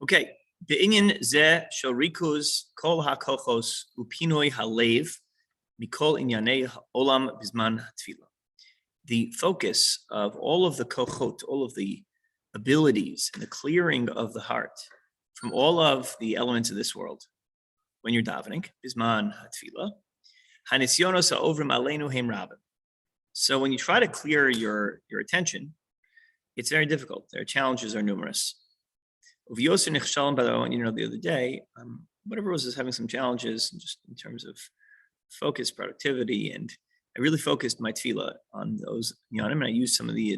Okay. Be'inyan ze shel rikuz kol hakochos upinoi halev mikol inyanei olam bizman hatfila. The focus of all of the kochot, all of the abilities and the clearing of the heart from all of the elements of this world when you're davening, bizman hatfila, hanisyonos ha'ovrim aleinu heim rabim. So when you try to clear your attention, it's very difficult. Their challenges are numerous. The other day, whatever was having some challenges just in terms of focus, productivity, and I really focused my tefillah on those yanim, and I used many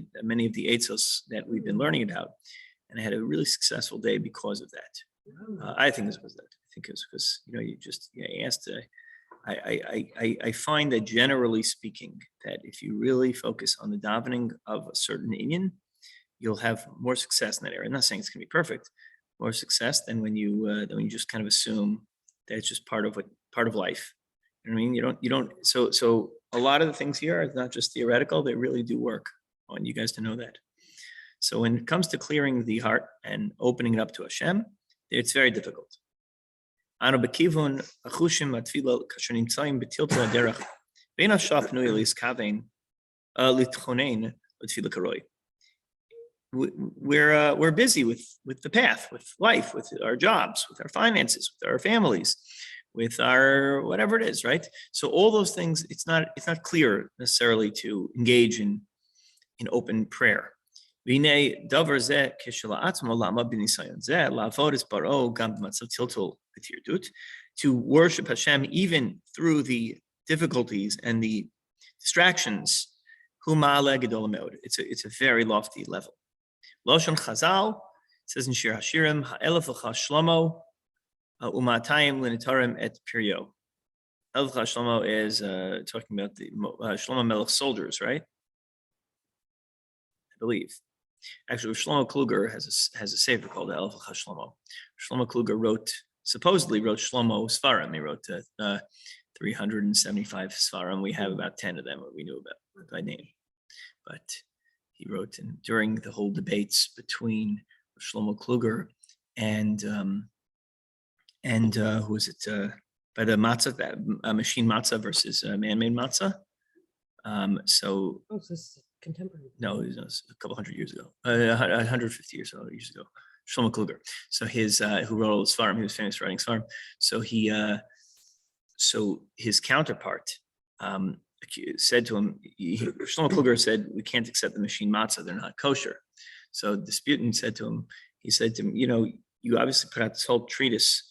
of the eitzos that we've been learning about, and I had a really successful day because of that. I think it was that. I think it was because you asked. I find that generally speaking, that if you really focus on the davening of a certain inyan, you'll have more success in that area. I'm not saying it's going to be perfect, more success than when you just kind of assume that it's just part of life. You know what I mean? You don't. So a lot of the things here are not just theoretical; they really do work. I want you guys to know that. So when it comes to clearing the heart and opening it up to Hashem, it's very difficult. Anu bekivun achushim atfila kasher nimtzayim betilta derech bein hashaf pnui liskavein litchonein l'tfila karoi. We're busy with the path, with life, with our jobs, with our finances, with our families, with our whatever it is, right? So all those things, it's not clear necessarily to engage in open prayer. To worship Hashem even through the difficulties and the distractions, it's a very lofty level. Loshon Chazal says in Shir Hashirim, Ha'elef L'cha Shlomo U'matayim L'nitarim et Piryo. Elef L'cha Shlomo is talking about the Shlomo Melech's soldiers, right? I believe. Actually, Shlomo Kluger has a sefer called Elef L'cha Shlomo. Shlomo Kluger supposedly wrote Shlomo Sfarim. He wrote 375 Sfarim. We have about 10 of them that we knew about by name. But he wrote during the whole debates between Shlomo Kluger and who is it? By the matzah, machine matzah versus man-made matzah. So this is contemporary. No, it was a couple hundred years ago, 150 years ago. Shlomo Kluger. So who wrote all the Svarim, he was famous for writing Svarim. So his counterpart said to him, Shlomo Kluger said, we can't accept the machine matzah, they're not kosher. So the disputant said to him, you obviously put out this whole treatise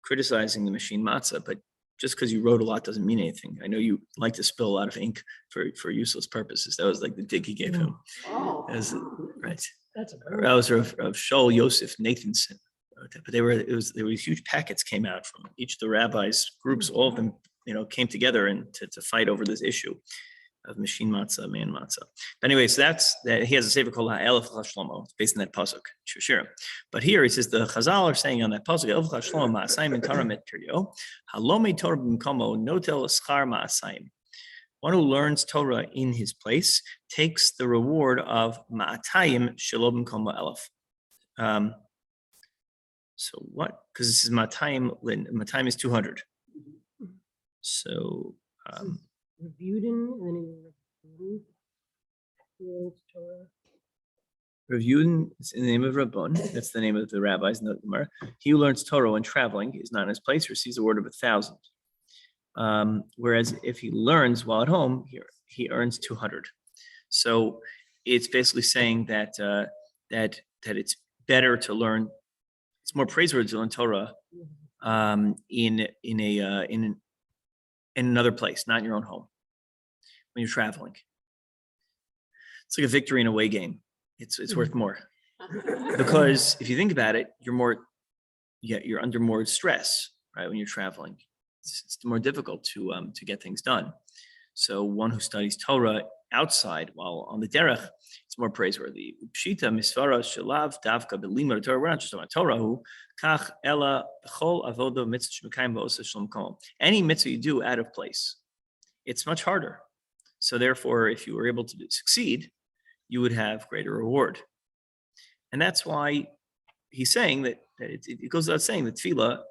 criticizing the machine matzah, but just because you wrote a lot doesn't mean anything. I know you like to spill a lot of ink for useless purposes. That was like the dig he gave him. Oh, right. That's That was of Shaul Yosef Nathanson. But there were huge packets came out from each of the rabbis groups. All of them, came together and to fight over this issue of machine matzah, man matzah. But anyway, so that's that. He has a sefer called Ha'elef L'cha Shlomo. It's based on that pasuk, Shearim. But here he says the Chazal are saying on that pasuk, Ha'elef L'cha Shlomo ma'asayim Torah met piryo, halomei Torah b'mkomo notel schar ma'asayim. One who learns Torah in his place takes the reward of ma'atayim shelo b'mkomo elef. So what? Because this is matayim. Matayim is 200. So. Reviewed is in the name of Rabbon. That's the name of the rabbis in the Gemara. He who learns Torah when traveling is not in his place, receives a word of 1,000. Whereas if he learns while at home, he earns 200. So it's basically saying that that it's better to learn. It's more praiseworthy to learn Torah in another place, not in your own home, when you're traveling. It's like a victory in a away game. It's worth more. Because if you think about it, you're under more stress, right? When you're traveling, it's more difficult to get things done. So one who studies Torah outside while on the derech, it's more praiseworthy. Pshita misvara shelav davka belimud Torah. We're not just talking about Torah. Who kach ela b'chol avoda mitzvah shmekayim v'osa shalom kol. Any mitzvah you do out of place, it's much harder. So therefore, if you were able to succeed, you would have greater reward. And that's why he's saying that That it goes without saying that tefillah,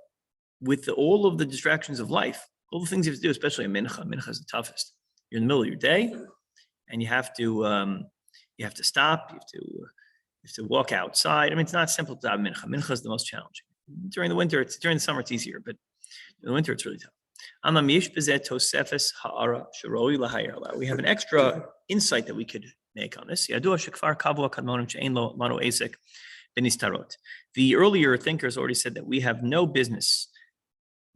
with all of the distractions of life, all the things you have to do, especially in mincha. Mincha is the toughest. You're in the middle of your day, and you have to stop. You have to walk outside. I mean, it's not simple to have mincha. Mincha is the most challenging. During the summer, it's easier, but in the winter, it's really tough. We have an extra insight that we could make on this. The earlier thinkers already said that we have no business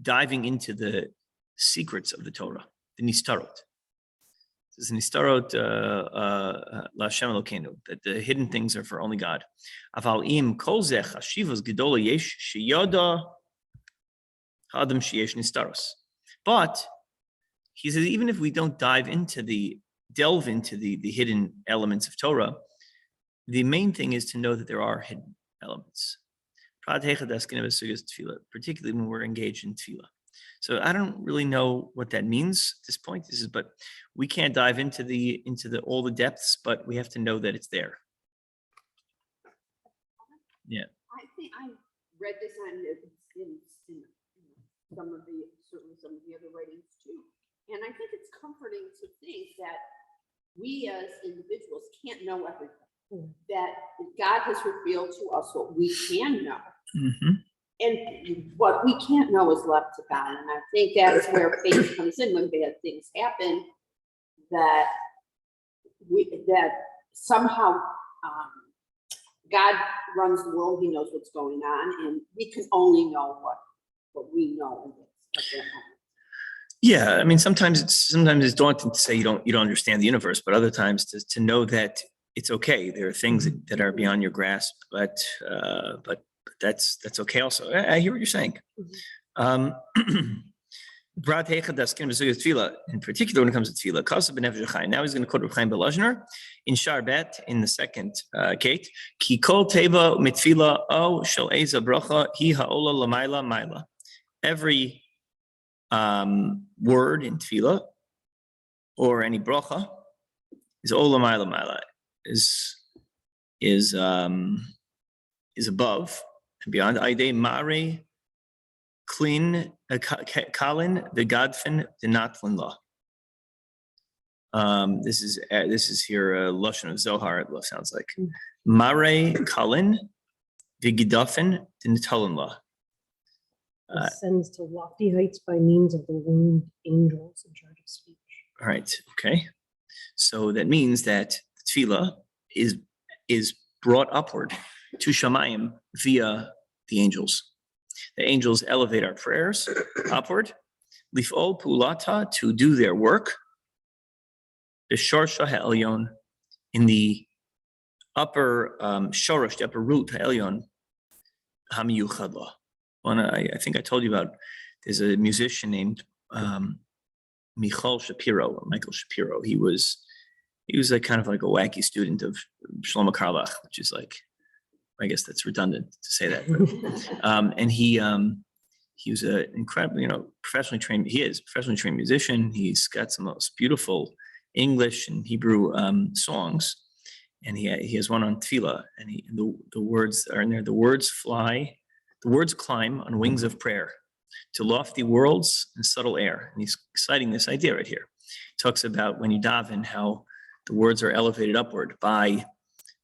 diving into the secrets of the Torah, the nistarot. This is nistarot la'Hashem Elokeinu, that the hidden things are for only God. Aval im kol zeh chashivos gedola yesh sheyada ha'adam sheyesh nistaros. But he says, even if we don't delve into the hidden elements of Torah, the main thing is to know that there are hidden elements. Particularly when we're engaged in tefillah. So I don't really know what that means at this point. But we can't dive into all the depths, but we have to know that it's there. Yeah. I think I read this in some of the other writings too, and I think it's comforting to think that we as individuals can't know everything. That God has revealed to us what we can know. Mm-hmm. And what we can't know is left to God. And I think that's where faith comes in when bad things happen, that somehow God runs the world, he knows what's going on, and we can only know what we know at that moment. Yeah, I mean, sometimes it's daunting to say you don't understand the universe, but other times to know that it's okay. There are things that are beyond your grasp, but that's okay also. I hear what you're saying. In particular, when it comes to tefillah, now he's going to quote Reb Chaim Belazner in Shar Bet in the second Kate. Ki kol teva mitfila o shel eza bracha hi ha'ola lamayla mayla. Every word in tefillah or any bracha is ola mayla mayla, is above and beyond. Aidei mare klin kalin the godfin the natlin law. This is here lashon of Zohar. It sounds like mare kalin the gedafin the natlin law. Ascends to lofty heights by means of the winged angels in charge of speech. All right. Okay. So that means that tefillah is brought upward to Shamayim via the angels. The angels elevate our prayers upward. Lif'ol pulata, to do their work. B'sharsha ha'elyon, in the upper shorosh, the upper root ha'elyon, hamiyuchad la. I think I told you about. There's a musician named Michael Shapiro. He was like kind of like a wacky student of Shlomo Karlach, which is like, I guess that's redundant to say that. And he was an incredible, professionally trained. He is a professionally trained musician. He's got some most beautiful English and Hebrew songs, and he has one on tefillah. And the words are in there. The words fly. The words climb on wings of prayer to lofty worlds and subtle air. And he's citing this idea right here. He talks about when you daven, how the words are elevated upward by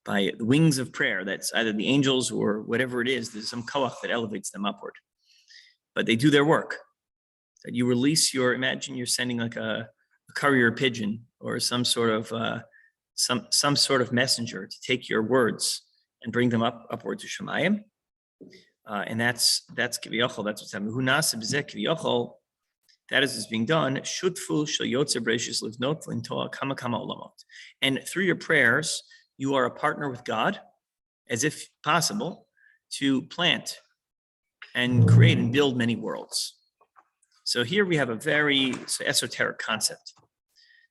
the wings of prayer. That's either the angels or whatever it is. There's some koach that elevates them upward. But they do their work. That you release imagine you're sending like a courier pigeon or some sort of some sort of messenger to take your words and bring them upward to Shemayim. And that's kiviyachol. That's what's happening. Hunasib zeh kiviyachol. That is being done. Shutfu shel yotzer bereishis livnot lintoa kama kama olamot. And through your prayers, you are a partner with God, as if possible, to plant and create and build many worlds. So here we have a very esoteric concept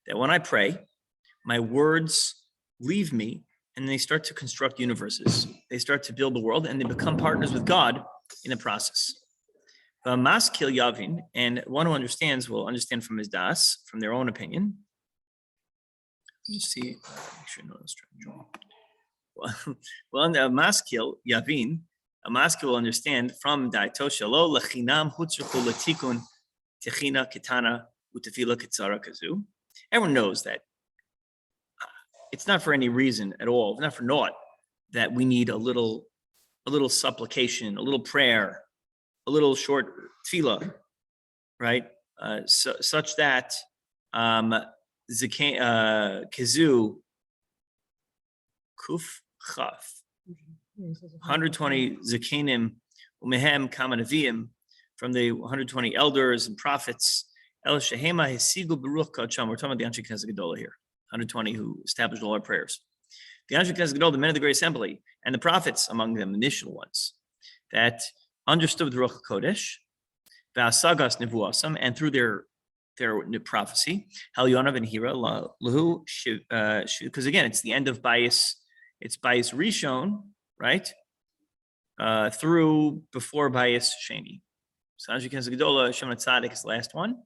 that when I pray, my words leave me and they start to construct universes. They start to build the world and they become partners with God in the process. Maskil Yavin, and one who understands will understand from his das, from their own opinion. Let me see. Make sure no one's trying to draw. Well, Maskil Yavin, A masker will understand from Daito Shalo Lechinam Hutzruchu Latikun Techina Kitana Utefila Kitsara Kazu. Everyone knows that it's not for any reason at all, not for naught, that we need a little supplication, a little prayer, a little short tefillah, right? Such that Kizu Kuf Chaf 120 Zakenim Umehem Kamanavim from the 120 elders and prophets. El Shehema Hesigu Baruch Kacham. We're talking about the Anshe Knesset Gedolah here. 120 who established all our prayers. The Anshe Knesset Gedolah, the men of the Great Assembly, and the prophets among them, initial ones, that understood the Ruach HaKodesh, V'asagas Nevuasam, and through their prophecy, Hal Yonav and Hira Lahu, because again, it's the end of Bayis. It's Bayis Rishon, right? Through before Bayis Sheni. So Anshe Knesset Gedolah, Shemona Tzadik is the last one.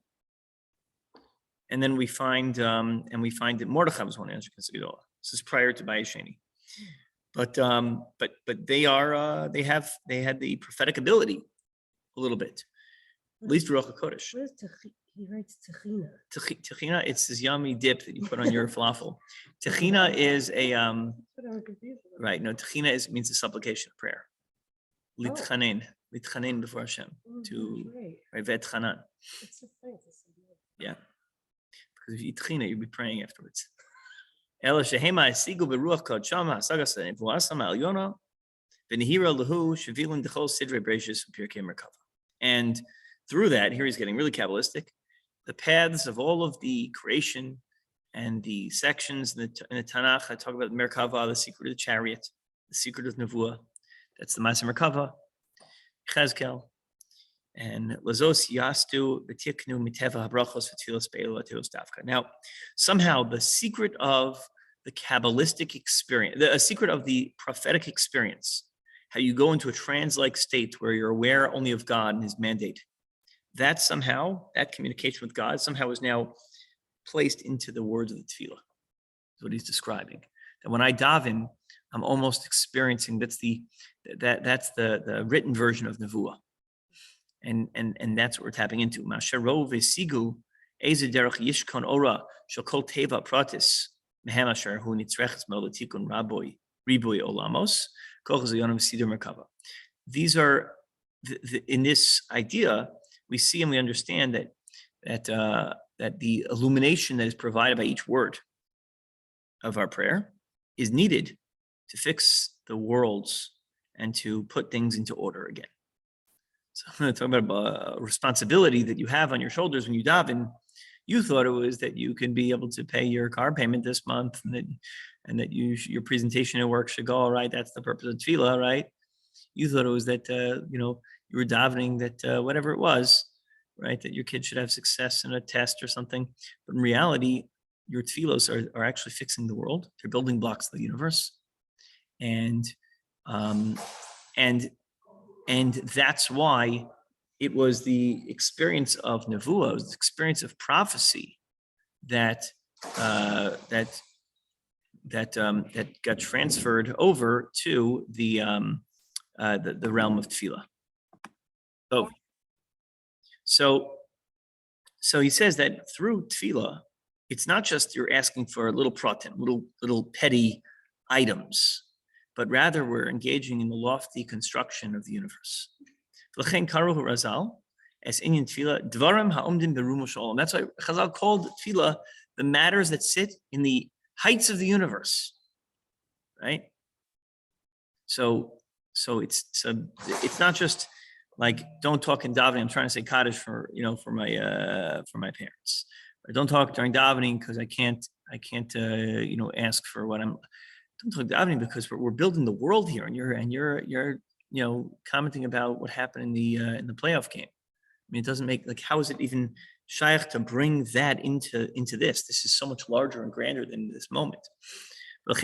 And then we find that Mordechai was one of Anshe Knesset Gedolah. This is prior to Bayis Sheni. But they had the prophetic ability a little bit, at least Ruach HaKodesh. What is he writes Techina? Techina, it's this yummy dip that you put on your falafel. Techina is a right. No, Techina means the supplication of prayer. Litchanen before Hashem to Vet Chanan. Yeah, because if you eat Techina, you'll be praying afterwards. And through that, here he's getting really Kabbalistic, the paths of all of the creation and the sections in the Tanakh. I talk about Merkava, the secret of the chariot, the secret of Nevuah. That's the Ma'aser Merkava, Chezkel, and Lazos Yastu V'Tiknu Miteva Habrachos V'Tfilas Be'elu Ateos Davka. Now, somehow the secret of the Kabbalistic experience, a secret of the prophetic experience, how you go into a trance-like state where you're aware only of God and His mandate, that communication with God somehow is now placed into the words of the tefillah. That's what he's describing. That when I daven, I'm almost experiencing that's the written version of Nevuah. And that's what we're tapping into. Masharo vesigu eze derech yishkon ora shokol teva pratis mehem asher hu nitzreches melatikun raboy riboy olamos kochas yonim sidur merkava. These are in this idea we see and we understand that the illumination that is provided by each word of our prayer is needed to fix the worlds and to put things into order again. So I'm going to talk about a responsibility that you have on your shoulders when you daven. You thought it was that you can be able to pay your car payment this month, and that your presentation at work should go all right. That's the purpose of tefillah, right? You thought it was that you were davening that whatever it was, right, that your kid should have success in a test or something. But in reality, your tefillos are actually fixing the world. They're building blocks of the universe, and that's why it was the experience of Nevuah, it was the experience of prophecy that got transferred over to the realm of tefillah. So he says that through tefillah, it's not just you're asking for a little pratim, little petty items, but rather we're engaging in the lofty construction of the universe. That's why Chazal called tefillah the matters that sit in the heights of the universe, right? So it's not just like don't talk in davening. I'm trying to say Kaddish for my parents. Or don't talk during davening because I can't ask for what I'm. Don't talk davening because we're building the world here, and you're commenting about what happened in the playoff game. I mean, it doesn't make how is it even shaykh to bring that into this? This is so much larger and grander than this moment. The words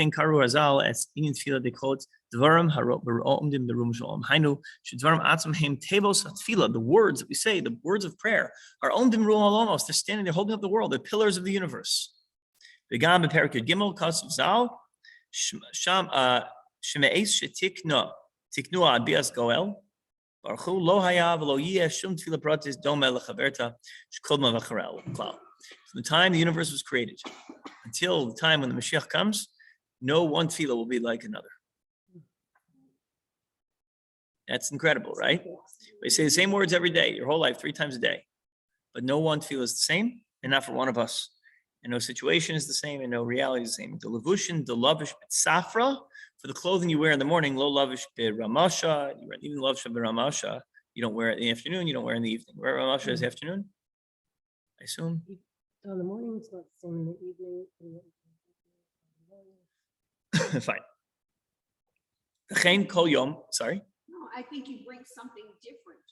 that we say, the words of prayer, are omdim ru'al olamos. They're standing there holding up the world. They're pillars of the universe. V'gam b'perek Gimel kasav zal sheme'es shetikna Tiknu abias goel. Baruch hu lo haya v'lo yeh shum tefillah pratis domeh lechaverta shkodma v'charel klal. From the time the universe was created until the time when the Mashiach comes, no one tefillah will be like another. That's incredible, right? They say the same words every day, your whole life, 3 times a day. But no one tefillah is the same, and not for one of us. And no situation is the same, and no reality is the same. The levushin, the lavish safra, for the clothing you wear in the morning, lo lavish ramasha, you wear even lavish ramasha. You don't wear it in the afternoon, you don't wear it in the evening. Wear ramasha is afternoon, I assume. In the morning, it's not the same in the evening. Fine. Chaim kol yom, sorry. No, I think you bring something different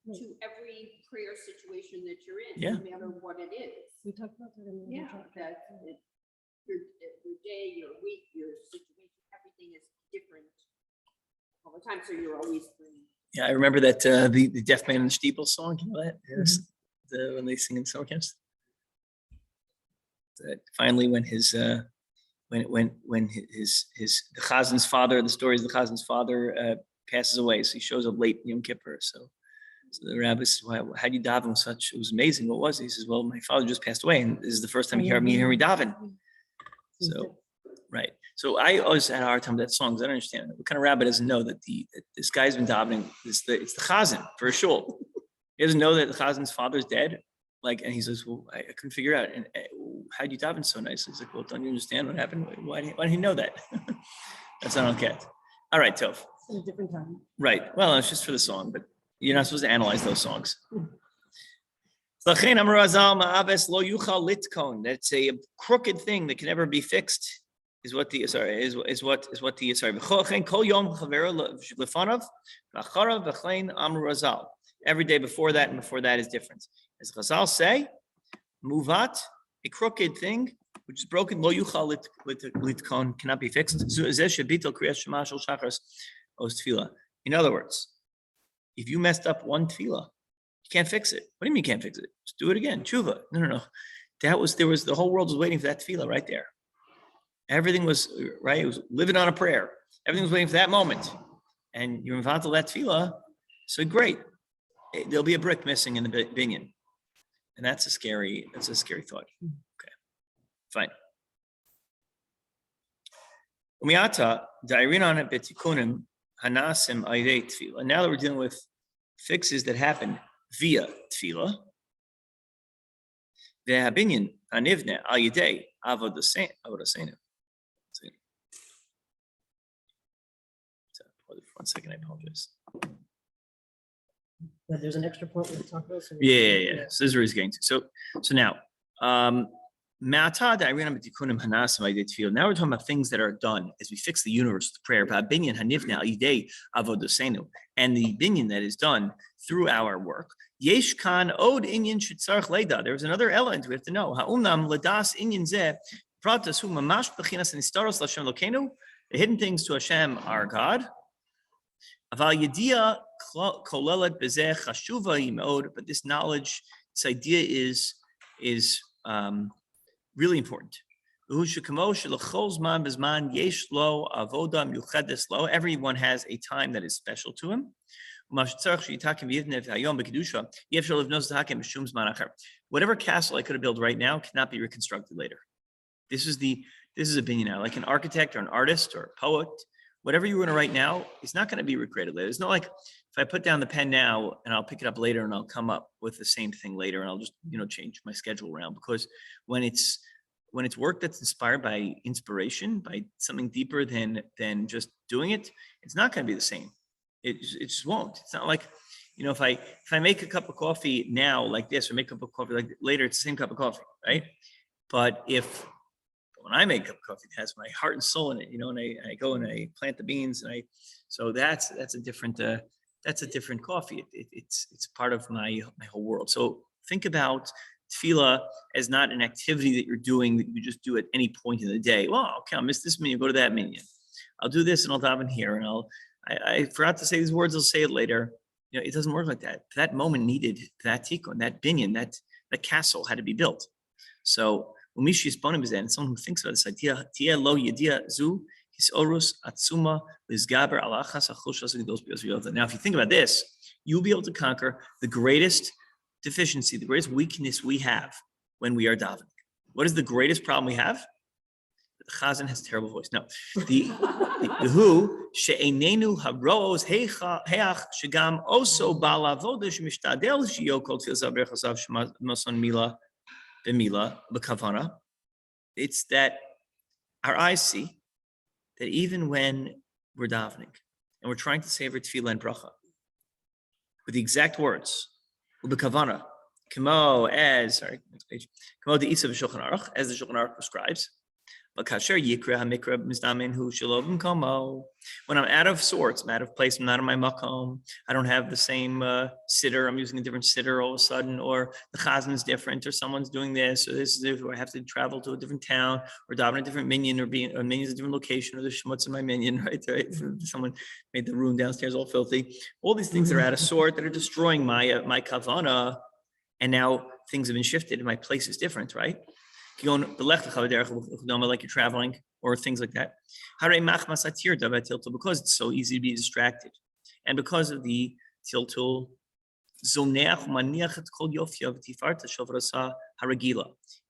to every prayer situation that you're in, Yeah. no matter what it is. We talked about that in the Yeah, other chapter. that your day, your week, your situation, everything is different all the time. So you're always bringing. Yeah, I remember that the Deaf Man in the Steeple song. You know that? Yes. When they sing in summer camps. That finally, when his when his the Chazin's father, the story is the Chazin's father passes away, so he shows up late Yom Kippur. So the rabbi says, "Why? How do you daven such? It was amazing. What was it?" He says, "Well, my father just passed away, and this is the first time you hear me daven." So, right. So I always had a hard time with that song because I don't understand it. What kind of rabbi doesn't know that that this guy's been davening? It's the Chazan for a shul. He doesn't know that the Chazin's father's dead. Like, and he says, "Well, I couldn't figure out. And how do you daven so nice?" He's like, "Well, don't you understand what happened? Why did he know that?" That's not okay. All right, Tov. It's a different time. Right. Well, it's just for the song, but you're not supposed to analyze those songs. That's a crooked thing that can never be fixed. Is what the every day before that and before that is different. As Chazal say, muvat, a crooked thing which is broken, lo yuchal litkon, cannot be fixed. In other words, if you messed up one tefillah, you can't fix it. What do you mean you can't fix it? Just do it again. Tshuva. No. There was the whole world was waiting for that tefillah right there. Everything was right. It was living on a prayer. Everything was waiting for that moment. And you're involved in that tefillah. So great. There'll be a brick missing in the binyan. And that's a scary thought. Okay. Fine. Umiata, da'irinan betikunim hanasim aydei tefillah. Now that we're dealing with fixes that happen via tefillah, ve'habinyan hanivne al yedei avodaseinu. One second, I apologize. But there's an extra point we'll talk about. So Yeah. So this is where he's getting to. So now, now we're talking about things that are done as we fix the universe with prayer. And the binyan that is done through our work. There's another element we have to know. The hidden things to Hashem are God. But this knowledge, this idea is really important. Everyone has a time that is special to him. Whatever castle I could have built right now cannot be reconstructed later. This is a binyan now, like an architect or an artist or a poet. Whatever you were going to write now, it's not going to be recreated later. It's not like if I put down the pen now and I'll pick it up later and I'll come up with the same thing later and I'll just change my schedule around, because when it's work that's inspired by inspiration, by something deeper than just doing it, it's not going to be the same. It just won't. It's not like if I make a cup of coffee now like this, or make a cup of coffee like later, it's the same cup of coffee, right? But when I make a cup of coffee, it has my heart and soul in it, and I go and I plant the beans, so that's a different coffee. It's part of my whole world. So think about tefillah as not an activity that you're doing that you just do at any point in the day. Well, okay, I'll miss this minyan, go to that minyan. I'll do this and I'll daven here, and I forgot to say these words, I'll say it later. It doesn't work like that. That moment needed that tikkun, that binyan, that castle had to be built. So and someone who thinks about this idea, tia lo yedia zu, Now, if you think about this, you'll be able to conquer the greatest deficiency, the greatest weakness we have when we are davening. What is the greatest problem we have? The Chazan has a terrible voice. No, the who she'einenu habroos heach shegam also balavoda shemishtadel sheyokol tefillah berchasav shemason mila b'mila b'kavana. It's that our eyes see that even when we're davening and we're trying to say our tefillah and bracha with the exact words, b'kavana, kamo as next page, kamo the Isa v'Shulchan Aruch, as the Shulchan Aruch prescribes. When I'm out of sorts, I'm out of place, I'm not in my makom, I don't have the same sitter, I'm using a different sitter all of a sudden, or the chazan is different, or someone's doing this, or this is it, or I have to travel to a different town, or daven a different minyan, or minyan's a different location, or there's shmutz in my minyan, right? Someone made the room downstairs all filthy. All these things that are out of sort, that are destroying my kavana, and now things have been shifted, and my place is different, right? Like you're traveling, or things like that. Because it's so easy to be distracted, and because of the tiltul,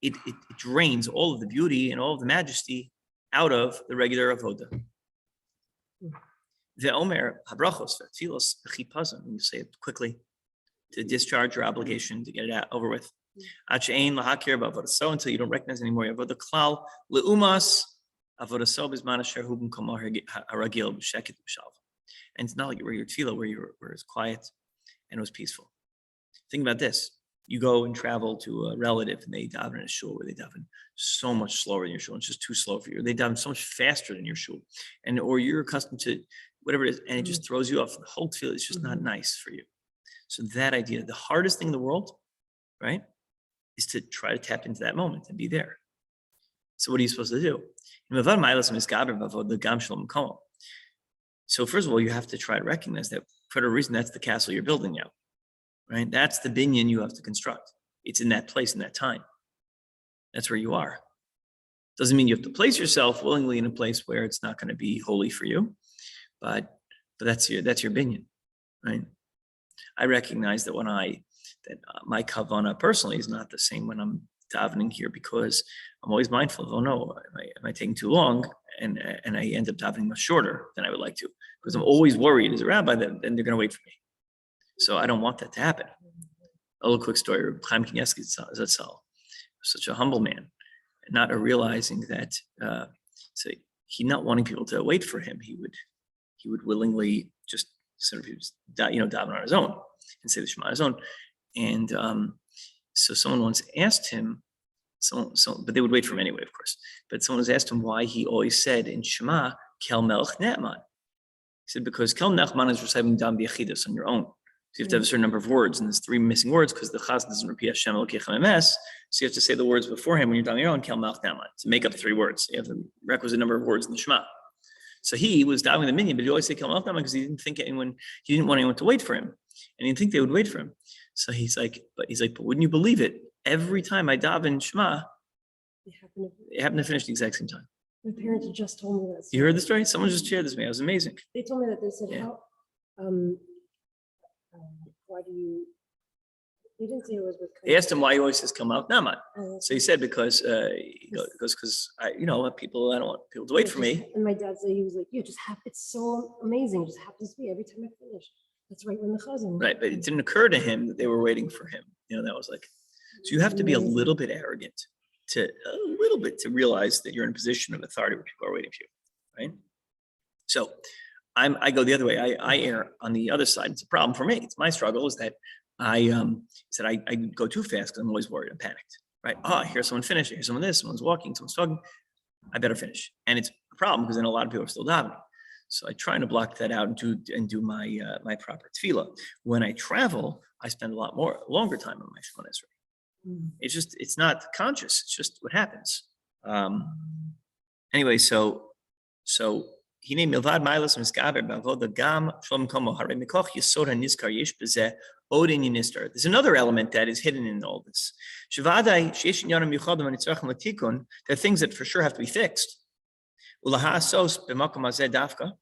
it drains all of the beauty and all of the majesty out of the regular avoda. When you say it quickly, to discharge your obligation, to get it over with. So until you don't recognize anymore avoda klal leumas avoda so bisman asher hu b'mkomo haragil b'sheket b'shalva. And it's not like where your tefillah, where it's quiet and it was peaceful. Think about this: you go and travel to a relative, and they daven in a shul where they daven so much slower than your shul. It's just too slow for you. They daven so much faster than your shul, or you're accustomed to whatever it is, and it just throws you off. The whole tefillah is just not nice for you. So that idea, the hardest thing in the world, right, is to try to tap into that moment and be there. So what are you supposed to do? So first of all, you have to try to recognize that for a reason, that's the castle you're building now, right? That's the binyan you have to construct. It's in that place, in that time. That's where you are. Doesn't mean you have to place yourself willingly in a place where it's not going to be holy for you, but that's your binyan, right? I recognize that my kavana personally is not the same when I'm davening here, because I'm always mindful of, oh no, am I taking too long? And I end up davening much shorter than I would like to, because I'm always worried as a rabbi that then they're going to wait for me. So I don't want that to happen. A little quick story. Chaim Kanievsky Zatzal, such a humble man, not realizing that he not wanting people to wait for him, he would willingly just sort of daven on his own and say the Shema on his own. And so someone once asked him, but they would wait for him anyway, of course. But someone has asked him why he always said in Shema, Kel Melch Ne'eman. He said, because Kel Ne'eman is reciting Dam B'Yechidus on your own. So you have to have a certain number of words, and there's 3 missing words because the Chazan doesn't repeat Hashem Elokeichem Emes. So you have to say the words beforehand when you're down your own, Kel Melch Ne'eman, to make up 3 words. You have the requisite number of words in the Shema. So he was davening the minyan, but he always said Kel Melch Ne'eman because he didn't want anyone to wait for him, and he didn't think they would wait for him. So he's like, but wouldn't you believe it? Every time I daven Shema, they happen to finish the exact same time. My parents just told me that. You heard the story? Someone just shared this with me. It was amazing. They told me that. They said, Yeah. why do you, they didn't say it was with. They asked him why he always says Kel Melch Ne'eman. Oh, So he said, because I don't want people to wait for me. And my dad said, he was like, it's so amazing. It just happens to be every time I finish. That's right when the chazan. Right, but it didn't occur to him that they were waiting for him. That was like, so you have to be a little bit arrogant to realize that you're in a position of authority where people are waiting for you, right? So I go the other way. I err on the other side. It's a problem for me. It's my struggle is that I go too fast because I'm always worried. I'm panicked, right? I hear someone finish. I hear someone this. Someone's walking. Someone's talking. I better finish. And it's a problem because then a lot of people are still davening. So I try to block that out and do my proper tefillah. When I travel, I spend a lot longer time on my Shemona Esrei. It's not conscious. It's just what happens. Anyway, so he named Milvad Milas Miskaber Bavoda Gam Shalom Komo Hare Mikoch Yisod HaNizkar Yesh Bezeh Odin Yinistar. There's another element that is hidden in all this. Shivadai Sheish Yonim Yuchadim and Yitzrachim Latikun. There are things that for sure have to be fixed. Ulahasos b'makom hazeh dafka.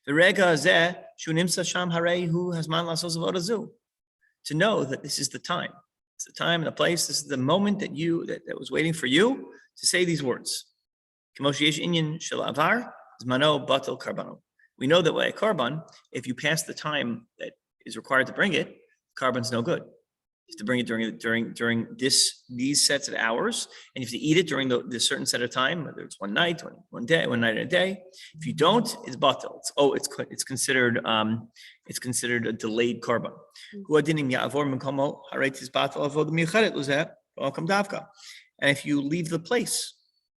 V'rega hazeh shu nimsa sham harei hu hazman lasos avodah zu. To know that this is the time. It's the time and the place. This is the moment that was waiting for you to say these words. We know that by a korban, if you pass the time that is required to bring it, korban's no good. You have to bring it during these sets of hours, and you have to eat it during the certain set of time, whether it's one night and a day. If you don't, it's batal. It's considered a delayed korban. And if you leave the place,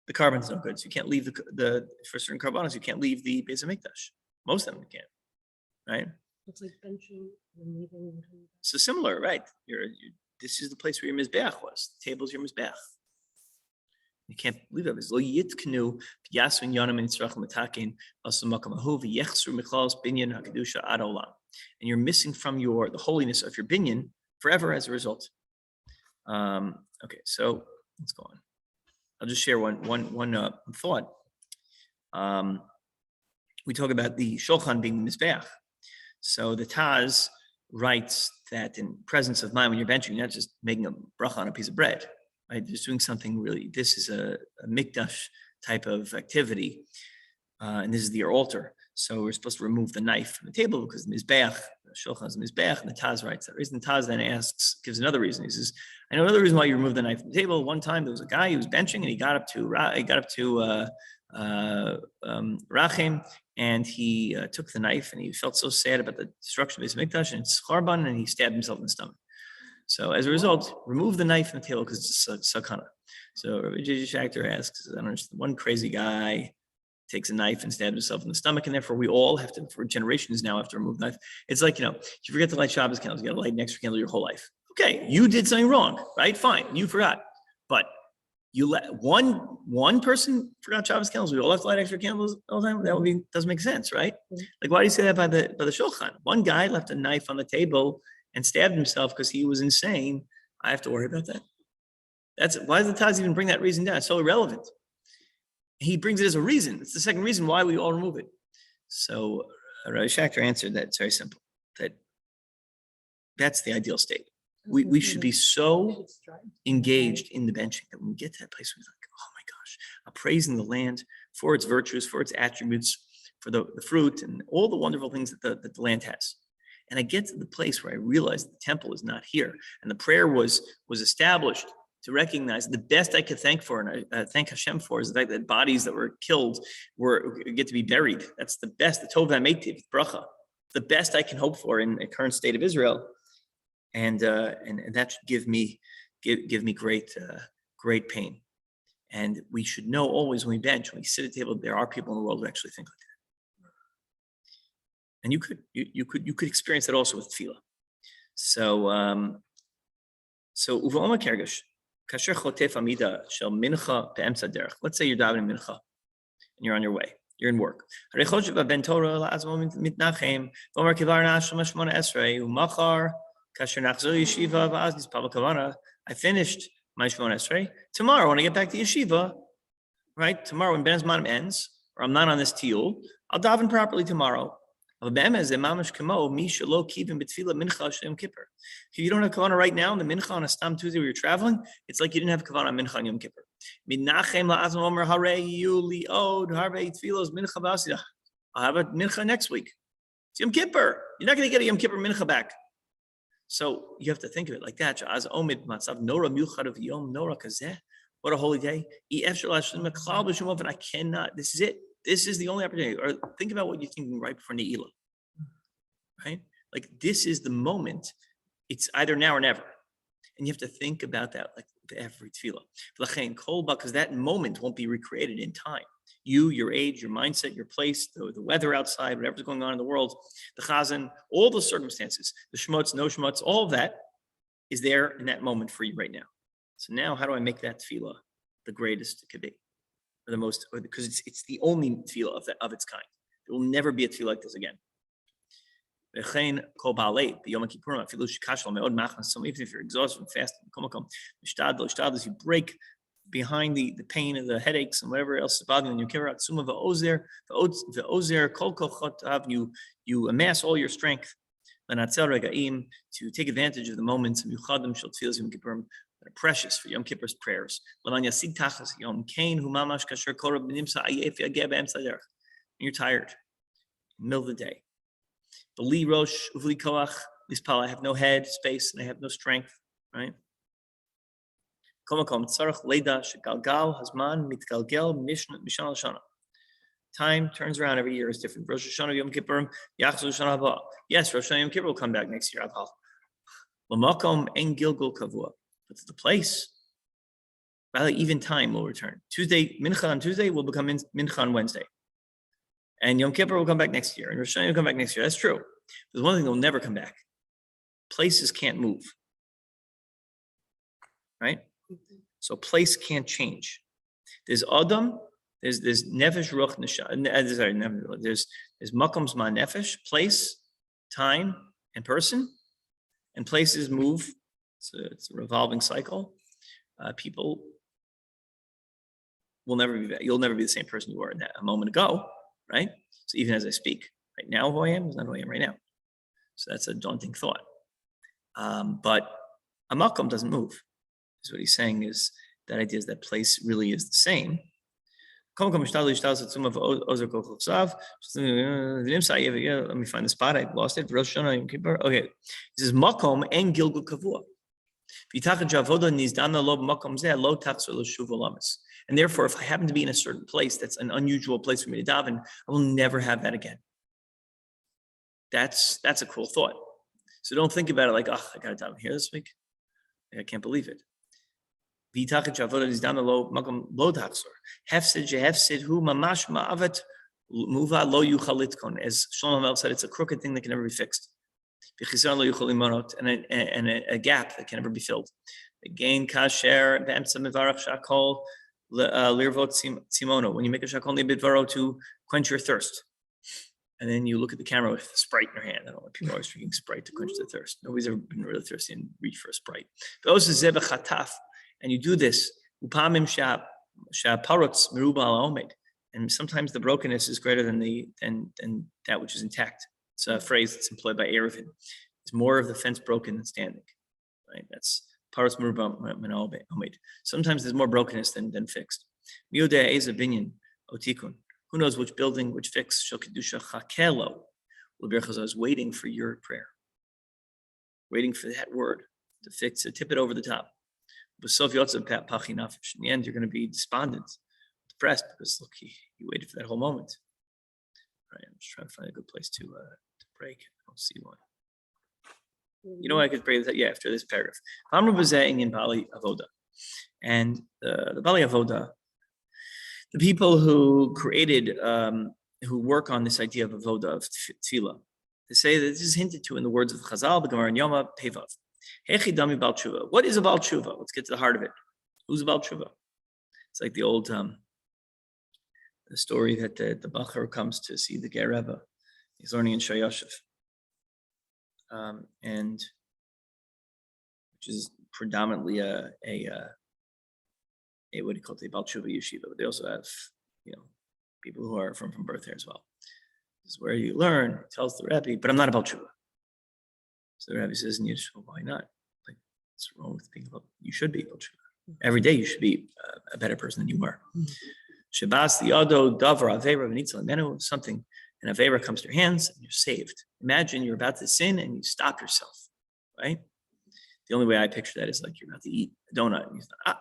the korban's no good. So you can't leave the for certain korbanos, you can't leave the Beis Hamikdash. Most of them you can't, right? It's like benching and leaving. And coming back. So similar, right? This is the place where your mizbeach was. The table's your mizbeach. You can't leave it. Lo yitkenu v'yasvin yonam and yitzrach metakin asamakam ahu v'yechsru michlas binyan hakadusha ad olam. And you're missing from the holiness of your binyan forever as a result. Okay, so let's go on. I'll just share one thought. We talk about the shulchan being the mizbeach. So the Taz writes that in presence of mind, when you're benching, you're not just making a bracha on a piece of bread, right? Just doing something really. This is a mikdash type of activity, and this is your altar. So we're supposed to remove the knife from the table because the mizbeach, the shulchan is the mizbeach, and the Taz writes that reason. The Taz then gives another reason. He says, I know another reason why you remove the knife from the table. One time there was a guy who was benching, and he got up to Rachim, and he took the knife, and he felt so sad about the destruction of his mikdash and its churban, and he stabbed himself in the stomach. So as a result, remove the knife from the table because it's a sakana. So Rabbi J.J. Schachter asks, I don't understand, one crazy guy takes a knife and stabs himself in the stomach, and therefore we all have to, for generations now, have to remove the knife. It's like, if you forget to light Shabbos candles, you got to light an extra candle your whole life. Okay, you did something wrong, right? Fine, you forgot. But you let one person forgot Shabbos candles. We all have to light extra candles all the time. That doesn't make sense, right? Like, why do you say that by the shulchan? One guy left a knife on the table and stabbed himself because he was insane. I have to worry about that. Why does the Taz even bring that reason down? It's so irrelevant. He brings it as a reason. It's the second reason why we all remove it. So Rabbi Schachter answered that it's very simple. That's the ideal state. We should be so engaged in the benching that when we get to that place, we're like, oh my gosh, I'm praising the land for its virtues, for its attributes, for the fruit and all the wonderful things that the land has. And I get to the place where I realize the temple is not here. And the prayer was established to recognize the best I could thank for, and I thank Hashem for, is the fact that bodies that were killed get to be buried. That's the best, the tov ha'meitiv, bracha, the best I can hope for in the current state of Israel. And that should give me great pain. And we should know always when we bench, when we sit at the table, there are people in the world who actually think like that. And you could experience that also with tefillah. So uva kergesh kasher chotef amida shel mincha be'emtza derech. Let's say you're davening mincha and you're on your way. You're in work. Ben Torah la'azmo mitnachem v'omer kivar nashel mashmona esrei u'machar kasher nachzor yeshiva v'az nispal kavana. I finished my Shmona Esrei. Tomorrow, when I get back to yeshiva, right? Tomorrow, when Ben Zmanim ends, or I'm not on this tiul, I'll daven properly tomorrow. If you don't have kavanah right now, in the mincha on a stam Tuesday where you're traveling, it's like you didn't have kavanah on mincha on Yom Kippur. I'll have a mincha next week. It's Yom Kippur. You're not going to get a Yom Kippur mincha back. So you have to think of it like that. What a holy day. I cannot, this is it. This is the only opportunity. Or think about what you're thinking right before Ne'ilah. Right? Like, this is the moment. It's either now or never. And you have to think about that like every tefillah. Because that moment won't be recreated in time. You, your age, your mindset, your place, the weather outside, whatever's going on in the world, the chazan, all the circumstances, the shmutz, no shmutz, all of that is there in that moment for you right now. So now, how do I make that tefillah the greatest it could be? Or the most, because it's the only tefillah of its kind. There will never be a tefillah like this again. Even if you're exhausted from fasting, you break behind the pain and the headaches and whatever else is bothering you. You amass all your strength to take advantage of the moments that are precious for Yom Kippur's prayers. When you're tired, in the middle of the day. I have no head, space, and I have no strength, right? Time turns around every year is different. Rosh Hashanah Yom Kippur, Yachzor Shana Haba. Yes, Rosh Hashanah Yom Kippur will come back next year. L'makom en gilgul kavua. But to the place, rather even time will return. Tuesday, Mincha on Tuesday will become Mincha on Wednesday. And Yom Kippur will come back next year. And Rosh Hashanah will come back next year. That's true. There's one thing that will never come back. Places can't move. Right? So place can't change. There's Adam, there's Nefesh Ruach Neshama. Sorry, there's Makom Zman Nefesh, place, time, and person. And places move. It's a revolving cycle. People will never be. You'll never be the same person you were a moment ago, right? So even as I speak, right now, who I am is not who I am right now. So that's a daunting thought. But a makom doesn't move. So what he's saying is that idea is that place really is the same. Let me find the spot. I lost it. Okay. This is makom and gilgul kavua. And therefore, if I happen to be in a certain place that's an unusual place for me to daven, I will never have that again. That's a cool thought. So don't think about it like, oh, I got to daven here this week. I can't believe it. As Shlomo said, it's a crooked thing that can never be fixed. And a gap that can never be filled. Again, kasher shakol lirvot simono. When you make a shakol bidvaro to quench your thirst, and then you look at the camera with Sprite in your hand. I don't know why people are always drinking Sprite to quench their thirst. Nobody's ever been really thirsty and reach for a Sprite. And you do this. And sometimes the brokenness is greater than that which is intact. It's a phrase that's employed by Erevin. It's more of the fence broken than standing. Right? That's parutz meruba omed. Sometimes there's more brokenness than fixed. Miodeh eza binyan otikun. Who knows which building, which fix? Shel kedusha chakelo. I was waiting for your prayer, waiting for that word to fix it, tip it over the top. In the end, you're going to be despondent, depressed because look, you waited for that whole moment. All right, I'm just trying to find a good place to break. I don't see one. You know what I could break that? Yeah, after this paragraph. And the Bali Avoda, the people who created, who work on this idea of Avoda, of Tefila, they say that this is hinted to in the words of Chazal, the Gemara in Yoma, Pevav. What is a Baal Tshuva? Let's get to the heart of it. Who's a Baal Tshuva? It's like the old the story that the Bachar comes to see the Ger Rebbe. He's learning in Shayashiv. And which is predominantly a what do you call it, a Baal Tshuva yeshiva, but they also have, people who are from birth here as well. This is where you learn, tells the Rebbe, but I'm not a Baal Tshuva. So the Rebbe says in Yiddish, well, why not? Like, what's wrong with being you should be Baal Tshuva. Every day you should be a better person than you were. Shabbat the Ado Davar Avera V'Nitzal Menu, something, and Avera comes to your hands and you're saved. Imagine you're about to sin and you stop yourself, right? The only way I picture that is like you're about to eat a donut and you're like,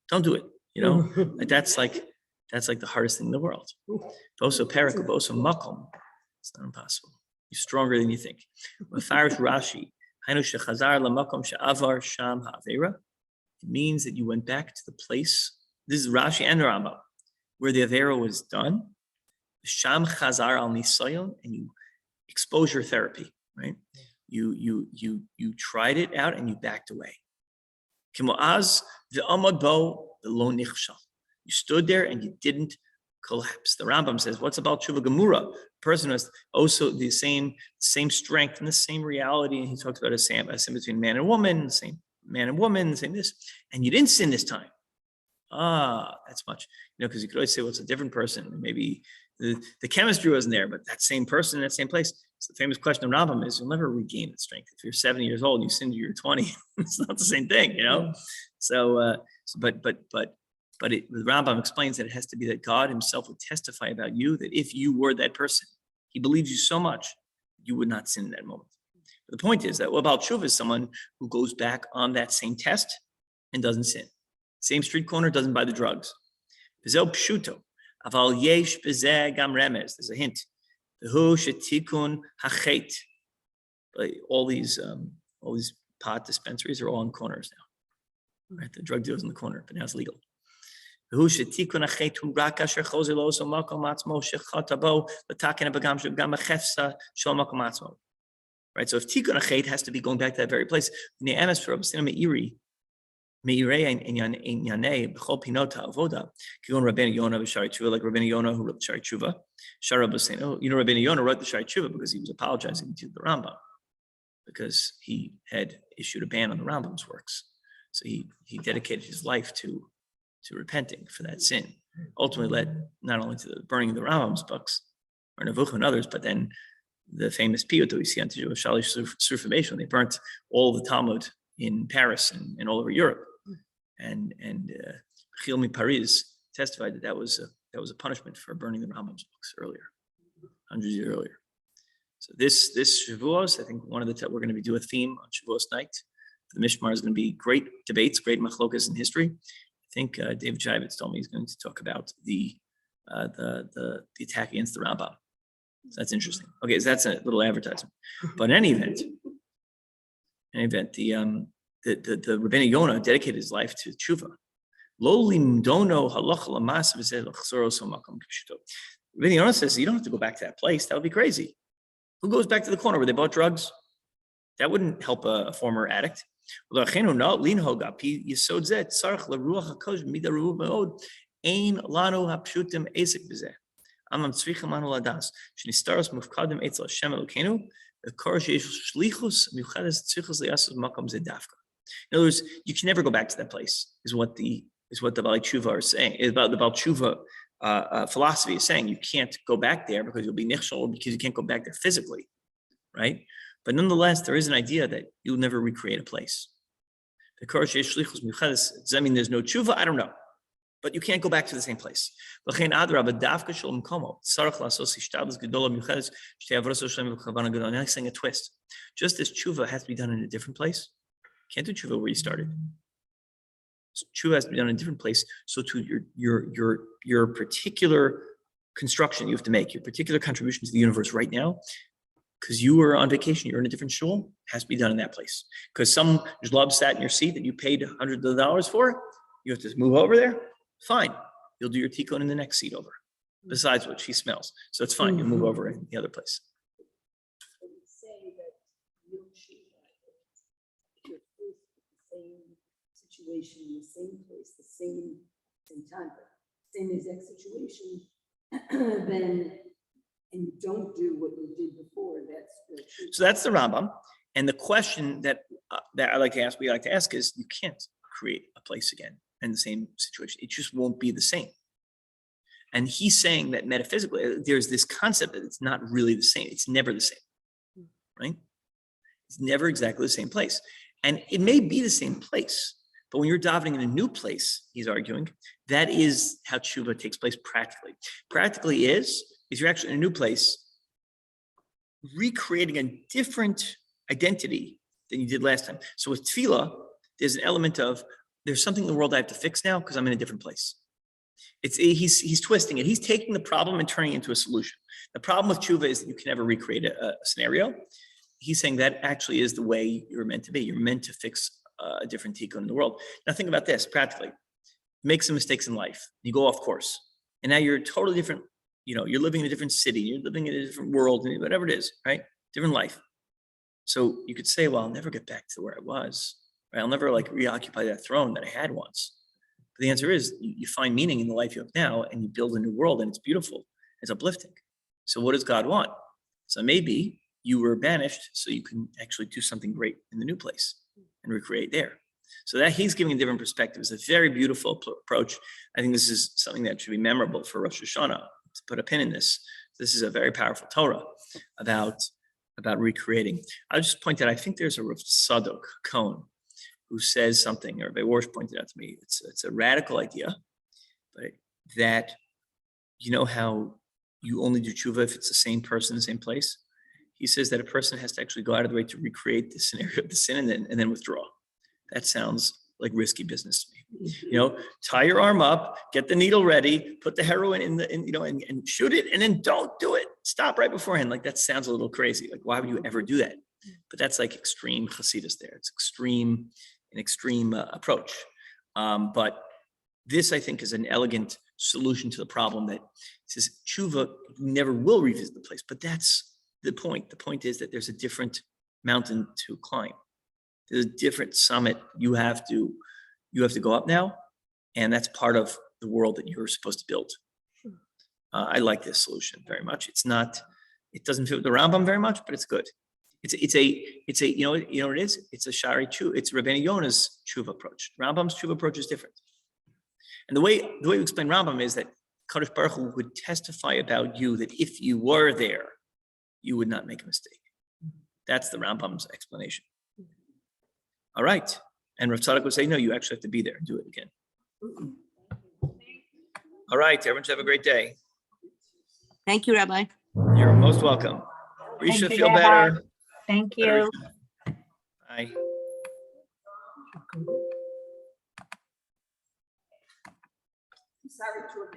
don't do it. Like that's like the hardest thing in the world. Boso perak, boso makom. It's not impossible. You're stronger than you think. Mefarish Rashi, hainu shechazar lamakom she'avar sham ha'avera. It means that you went back to the place. This is Rashi and Rambam, where the avera was done. Sham chazar al nisayon, and you exposure therapy, right? You tried it out and you backed away. Kimoaz ve'amad bo lo nichshal. You stood there and you didn't collapse. The Rambam says, what's about Tshuva Gemura? A person has also the same strength and the same reality. And he talks about a sin between man and woman, the same man and woman, the same this. And you didn't sin this time. That's much, because you could always say, well, it's a different person. Maybe the chemistry wasn't there, but that same person in that same place. So the famous question of Rambam is, you'll never regain the strength. If you're 70 years old and you sin to you're 20, it's not the same thing, So, the Rambam explains that it has to be that God himself would testify about you, that if you were that person, he believes you so much, you would not sin in that moment. But the point is that Baal Tshuva is someone who goes back on that same test and doesn't sin. Same street corner, doesn't buy the drugs. There's a hint. All these pot dispensaries are all in corners now. Right? The drug dealers in the corner, but now it's legal. Right? So if tikkun achet has to be going back to that very place, Meirei and Yanei b'chol pinota avoda. Kigon Rabbeinu Yonah v'Shari Tshuva, like Rabbeinu Yonah who wrote the Shari Tshuva. Shara B'Seinu, Rabbeinu Yonah wrote the Shari Tshuva because he was apologizing to the Rambam because he had issued a ban on the Rambam's works. So he dedicated his life to repenting for that sin. Ultimately led not only to the burning of the Rambam's books or Nevuch and others, but then the famous piyut that we see on Shalish Surfimation, when they burnt all the Talmud in Paris and all over Europe. And Chilmi Paris testified that was a punishment for burning the Rambam's books earlier, hundreds of years earlier. So this Shavuos, I think one of we're going to be doing a theme on Shavuos night. The Mishmar is going to be great debates, great machlokas in history. I think David Shivitz told me he's going to talk about the attack against the Rambam. So that's interesting. Okay, so that's a little advertisement. But in any event, the Rabbeinu Yonah dedicated his life to tshuva. Rabbeinu Yonah says, you don't have to go back to that place. That would be crazy. Who goes back to the corner where they bought drugs? That wouldn't help a former addict. In other words, you can never go back to that place, is what the Baalei Tshuva are saying. Is about the Baal Tshuva philosophy is saying you can't go back there because you'll be nichshol, because you can't go back there physically, right? But nonetheless, there is an idea that you'll never recreate a place. Does that mean there's no tshuva? I don't know. But you can't go back to the same place. I'm not saying a twist. Just as tshuva has to be done in a different place, you can't do tshuva where you started. So tshuva has to be done in a different place. So to your particular construction you have to make, your particular contribution to the universe right now, because you were on vacation, you're in a different shul, has to be done in that place. Because some jlub sat in your seat that you paid hundreds of dollars for, you have to move over there. Fine, you'll do your tikkun in the next seat over. Besides which, he smells, so it's fine. You'll move over in the other place. Say that you'll choose you're faced with the same situation, the same place, the same time, same exact situation, then and you don't do what you did before. So that's the Rambam, and the question that I like to ask, we like to ask, is you can't create a place again in the same situation. It just won't be the same. And he's saying that metaphysically, there's this concept that it's not really the same. It's never the same, right? It's never exactly the same place. And it may be the same place, but when you're davening in a new place, he's arguing, that is how tshuva takes place practically. Practically is you're actually in a new place, recreating a different identity than you did last time. So with tefillah, there's an element of, there's something in the world I have to fix now because I'm in a different place. He's twisting it. He's taking the problem and turning it into a solution. The problem with tshuva is that you can never recreate a scenario. He's saying that actually is the way you're meant to be. You're meant to fix a different tikkun in the world. Now think about this practically. Make some mistakes in life. You go off course. And now you're totally different. You're living in a different city. You're living in a different world, whatever it is, right? Different life. So you could say, well, I'll never get back to where I was. Right? I'll never reoccupy that throne that I had once. But the answer is you find meaning in the life you have now and you build a new world and it's beautiful. It's uplifting. So what does God want? So maybe you were banished so you can actually do something great in the new place and recreate there. So that he's giving a different perspective. It's a very beautiful approach. I think this is something that should be memorable for Rosh Hashanah, to put a pin in this. This is a very powerful Torah about recreating. I'll just point out, I think there's a Rav Tzadok Cohen who says something, or Be'orsh pointed out to me, it's a radical idea, but that, you know how you only do tshuva if it's the same person, the same place? He says that a person has to actually go out of the way to recreate the scenario of the sin and then withdraw. That sounds like risky business to me. You know, tie your arm up, get the needle ready, put the heroin and shoot it, and then don't do it. Stop right beforehand. Like, that sounds a little crazy. Like, why would you ever do that? But that's like extreme chassidus there. It's an extreme approach. But this, I think, is an elegant solution to the problem that says tshuva never will revisit the place. But that's the point. The point is that there's a different mountain to climb. There's a different summit you have to go up now, and that's part of the world that you're supposed to build. I like this solution very much. It doesn't fit with the Rambam very much, but it's good. It's a you know what it is? It's a Shari Tshuva. It's Rabbeinu Yonah's Tshuva approach. Rambam's Tshuva approach is different. And the way we explain Rambam is that Kadosh Baruch Hu would testify about you that if you were there, you would not make a mistake. That's the Rambam's explanation. All right. And Rav Tzadok would say, no, you actually have to be there and do it again. All right. Everyone should have a great day. Thank you, Rabbi. You're most welcome. Risha, Thank you, feel Rabbi. better. Thank Better, you. Risha. Bye. Sorry to have